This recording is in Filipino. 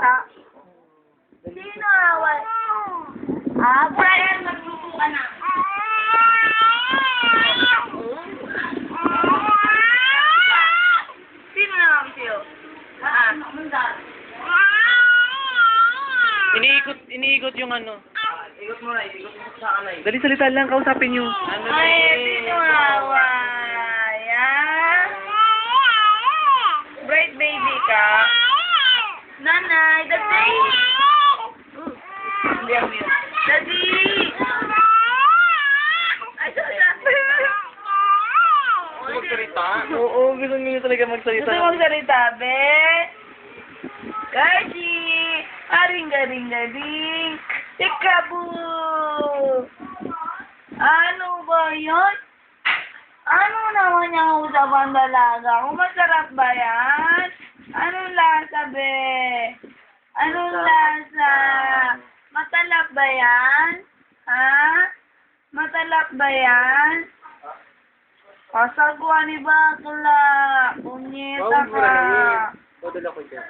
ka? Sino awal? Brian, magluto ka na. Sino na kami sa'yo? Iniikot yung ano. Ikot mo na, ikot mo sa kanay. Dali, salita lang, kausapin nyo. Ay, sino awal? Ah? Bright baby ka? Nanay, daddy! Hindi ako yun. Daddy! Ay, Magsalita? Oo, gusto nyo talaga magsalita. gusto mong salita, be? Kaji! Aring-garing-garing! Ikabu! Ano ba yun? Ano naman yung usapan dalaga? Kung masarap ba yan? Anong lasa, be? Anong lasa? Matalap ba yan? Ha? Matalap ba yan? Kasagwa ni bakla. Punyeta ka. Padala ko dyan.